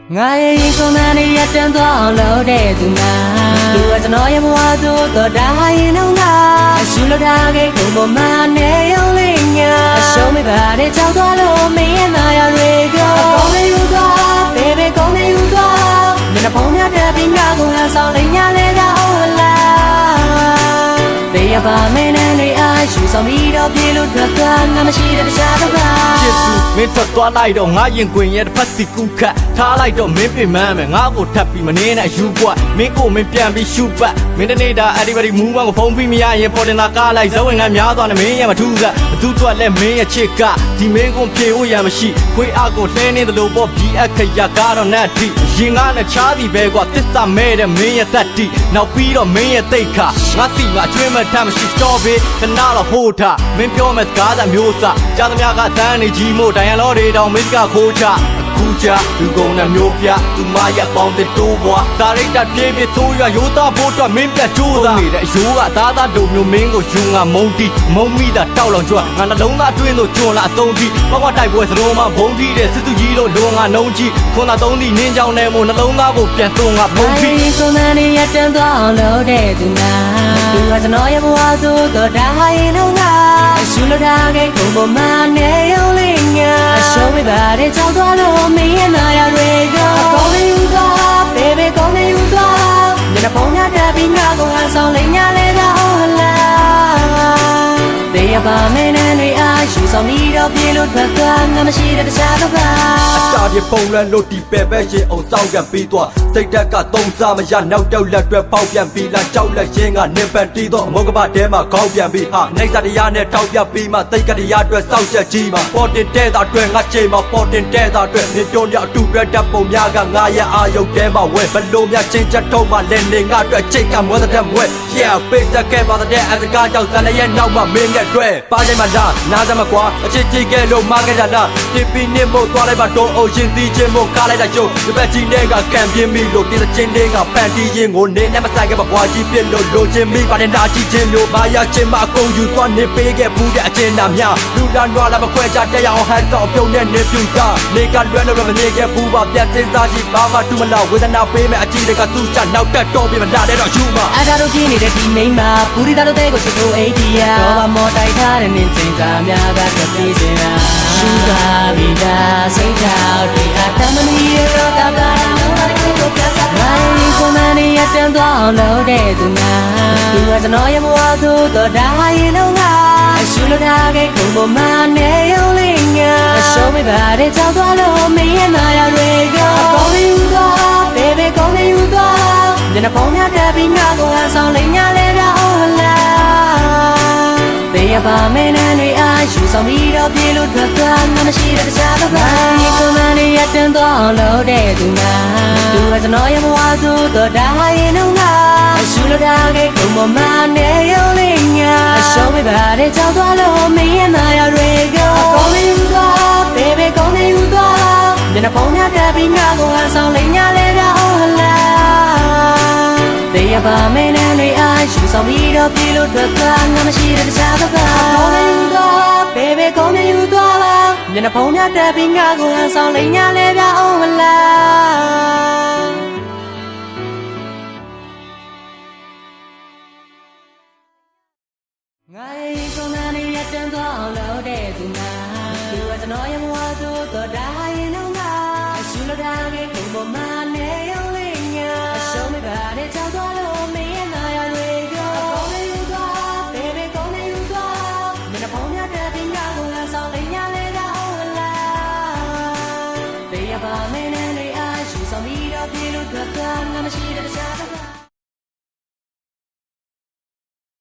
Ngay con anh đi trên gió lâu để từ na đưa cho nó em hoa du tờ đá nông na xin lâu đá cái cùng một màn để yêu linh nha show me bà để trao toa lô mi and I are ready con đi u toa baby con đi u toa mình là phong nhát để bình ga cùng hàng sau linh nha để đau là bây giờ bà mẹ nên đi ai chỉ sau mi đâu biết lúc thật toan ngắm chỉ để cha đâu ba mình thật toan lại đâu ngã yên quên nhé phát xít cũng khá thả lại đâu mình bị mẹ ngã vô tháp bị mà nên này chụp qua mình cố mìnhပြန်bị chụp bạ mình đã nên đã everybody move vào phong phim ya yênပေါ်တင်လာကားလိုက်ဇဝင်ငါများသွားတယ်မင်းရမထူးစားမသူ့တော့လည်းမင်းရဲ့ချစ်ကဒီမင်းကိုပြေဖို့ရမရှိခွေးအကိုလှဲနေတယ်လို့ပေါ့ဒီအခရကတော့နတ်တီရင်ငါနဲ့ချားသည်ပဲကွာသစ္စာမဲတဲ့မင်းရဲ့သက်တီနောက်ပြီးတော့မင်းရဲ့တိတ်ခါငါစီမှာအကျွေးမထမ်းမရှိ stop ခဏတော့ဟိုးထမင်းပြောမဲ့စကားသာမျိုးစားကြားသမျှကတန်းနေကြီးမို့တိုင်ရန်လောတွေတောင်မင်းကခိုးချခုချလူကုန်နဲ့မျိုးပြသူမရပေါင်းတဲ့တိုးဘွားဒါရိတ်တာပြေးပြေးသိုးရရိုးသားဖို့တော့မင်းပြကြိုးစားနေတဲ့အယိုးကသားသားတို့မျိုးမင်းကိုယူငါမုံတီမုံမိတာတောက်လောင်ကြွငါနှလုံးသားအတွင်းသို့ကျွန်းလာအဆုံးထိပေါက်ကွာတိုက်ပွဲစလုံးမှာဘုံတီတဲ့စစ်သူကြီးတို့လုံငါနှုံးကြီးခွန်သာသုံးသည့်နင်းကြောင်နဲ့မို့နှလုံးသားကိုပြန်သွင်းငါဘုံတီကိုမနေရတန်သွားလို့တဲ့သူနာသူကကျွန်တော်ရဲ့ဘဝဆိုတော့ဒါရင်တော့ငါရှူလို့ထားခဲ့ခုံပေါ်မှာနေရုံလေးညာရှုံးမိပါတဲ့ကြောက်သွားလို့မင်းရဲ့နာရတွေကိုကောင်းနေယူသွား baby ကောင်းနေယူသွားညနေပုံညတက်ပြီးငါကိုဟန်ဆောင်လေးညာလေးတော့လားတရားပါမင်းနဲ့အားရှိဆောင်ပြီးတော့ပြေလို့ထွက်သွားငါမရှိတဲ့တခြားတော့ပါအစာပြေပုံလန်းလို့ဒီပဲပဲရင်အောင်စောင့်ပြန်ပြီးသွားစိတ်ဓာတ်ကသုံးစားမရနောက်တောက်လက်တွဲပေါက်ပြန်ပြီးလာကြောက်လက်ရင်းကနေပန်တီးတော့အမောကပတဲမှာခေါင်းပြန်ပြီးဟာနိုင်စားတရားနဲ့ထောက်ပြပြီးမှသိတ်ကတရားအတွက်စောက်ချက်ကြီးမှာပေါ်တင်တဲ့တာအတွက်ငါချိန်မှာပေါ်တင်တဲ့တာအတွက်နေပြောရအတူတွဲတပ်ပုံများကငါရဲ့အာယုတ်တဲမှာဝဲဘလို့များချင်းချက်ထုံးမှလည်းနေငါအတွက်ချိန်ကမွေးတဲ့မွဲ yeah ပိတ်တဲ့ပါတဲ့အစကားကြောင့်ဇာတ်ရဲ့နောက်မှာမင်းရဲ့အတွက်ပါချိန်မှာလားနားစမ်းမကွာအချစ်ကြီးကဲလို့မခဲ့ကြလားဒီပီနစ်မို့သွားလိုက်ပါတော့အိုရှင်သီးချင်းမို့ကားလိုက်တာကျုပ်ဒီဘက်ကြီးနဲ့ကကံပြင်းပြီးလို့ဒီချင်းတွေကပန်တီးရင်ကိုနေနဲ့မဆိုင်ခဲ့ပါဘွားကြီးပြစ်လို့လိုချင်မိပါတယ်နာကြီးချင်းလို့ဘာရချင်းမအကုန်ယူသွားနေပေးခဲ့ဘူးတဲ့အချင်းနာများလူတန်းတော့လာမခွဲကြတဲ့အောင်ဟန်တော့ပြုံးနဲ့နေပြူတာနေကလွဲလို့မနေခဲ့ဘူးပါပြတ်စင်းစားကြီးဘာမှတူမလားဝေဒနာပေးမဲ့အကြီးတွေကသူ့ချနောက်တက်တော့ပြီးမလာတဲ့တော့ယူမှာအဲ့ဒါတို့ကြီးနေတဲ့ဒီမိန်းမပူရီသားတို့တဲ့ကိုချစ်ဖို့အိဒီယာတော့ဘာမော်တိုက်ထားတဲ့နင်းချင်းသားများကတပြေးစင်တာရှူတာဗီတာစိတ်ထောက်ဒီအတမနီရောကပါလုံးဝကိုပြစားနိုင်ကိုမနေရတန်သွားလို့တဲ့သူနာသူကကျွန်တော်ရဲ့ဘဝဆိုတော့ဒါရင်တော့ငါရှူလို့ထားခဲ့ခုံပေါ်မှာနေရုံလေးညာရှုံးမိပါတဲ့ကြောက်သွားလို့မင်းရဲ့နာရတွေကိုကောင်းနေယူသွား baby ကောင်းနေယူသွားညနေပုံညတက်ပြီးငါကိုဟန်ဆောင်လေးညာလေးတော့လားတရားပါမင်းနဲ့အားရှိဆောင်ပြီးတော့ပြေလို့ထွက်သွားငါမရှိတဲ့တခြားတော့ဘာကိုမနေရတန်သွားလို့တဲ့သူနာသူကကျွန်တော်ရဲ့ဘဝဆိုတော့ဒါရင်တော့ငါရှူလို့ထားခဲ့ခုံပေါ်မှာနေရုံလေးညာရှုံးမိပါတဲ့ကြောက်သွားလို့မင်းရဲ့နာရတွေကိုကောင်းနေယူသွား baby ကောင်းနေယူသွားညနေပုံညတက်ပြီးငါကိုဟန်ဆောင်လေးညာလေးတော့လားတရားပါမင်းနဲ့အားရှိဆောင်ပြီးတော့ပြေလို့ထွက်သွားငါမရှိတဲ့တခြားတော့ဘာကောင်းနေယူသွား baby ကောင်းနေယူသွားညနေပုံညတက်ပြီးငါကိုဟန်ဆောင်လေးညာလေးတော့လားငါရဲ့ကိုမနေရတန်သွားလို့တဲ့သူနာသူကကျွန်တော်ရဲ့ဘဝဆိုတော့ဒါရင်တော့ငါရှူလို့ထားခဲ့ခုံပေါ်မှာနေရုံလေးညာရှုံးမိပါတဲ့ကြောက်သွားလို့မင်းရဲ့နာရတွေကိုကောင်းနေယူသွား baby ကောင်းနေယူသွားညနေပုံညတက်ပြီးငါကိုဟန်ဆောင်လေးညာလေးတော့လားတရားပါမင်းနဲ့အားရှိဆောင်ပြီးတော့ပြေလို့ထွက်သွားငါမရှိတဲ့တခြားတော့